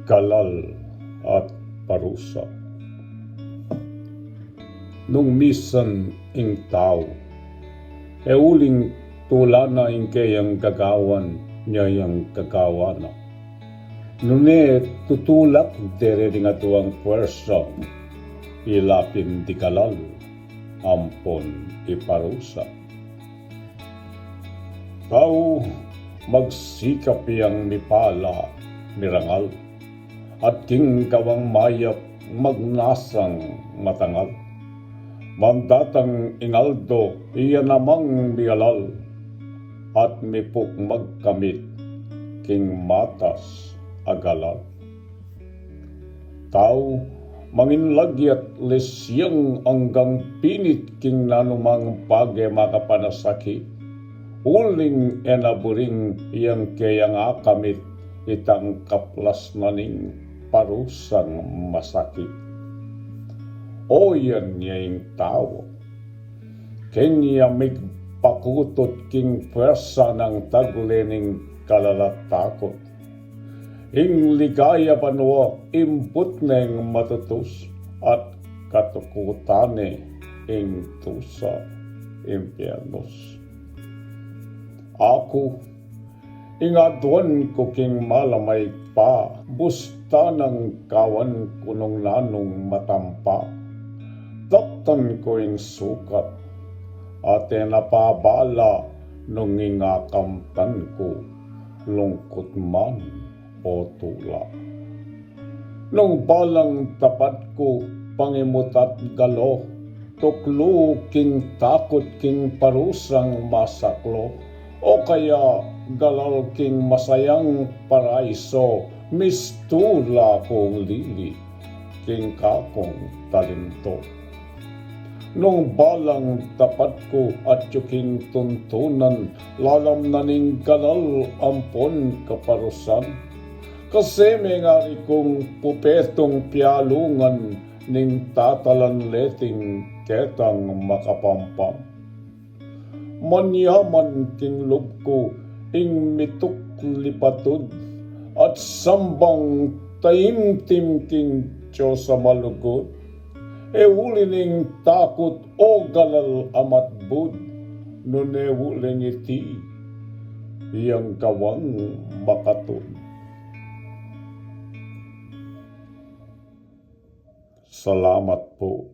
Galal at parusa. Nung misan ing tao, uling tula na ing kayang gagawan niya yung gagawana. Nune tutulak dere nga tuang puwersa, ilapin di galal, ampon iparusa. Tao magsikap yang mipala, mirangal, at king kawang mayap magnasang matangal. Mandatang ingaldo iya namang mialal, at mipuk magkamit king matas agalal. Tao manginlagyat lesyang anggang pinit king nanumang page makapanasaki, uling enaburing iyang kayang akamit itang kaplas naning parusang masakit. O yan niyang tao, kanya migpakutot king pwersa ng taglening kalalatakot. Ing ligaya panwa imput neng matutus at katukutane ing tusa impyernos. Ako ingadwan ko king malamay pa, busta ng kawan kunong nanong matampa. Taktan ko ing sukat, ate napabala nung ingakamtan ko, lungkot man o tula. Nung balang tapat ko, pangimutat galo, tuklo king takot king parusang masaklo, o kaya galal king masayang paraiso, mistula kong lili, king kakong talento. Nung balang tapat ko at yuking tuntunan, lalam na ning galal ampon kaparusan. Kasi may ngari kong pupetong pialungan ning tatalan leting ketang makapampam. Manyaman king loob ko ing mituk lipatod at sambang taimtim king Diyos sa malugod. Ewulining takot o galal amat bud, nun ewuling iti iyang kawang makatun. Salamat po.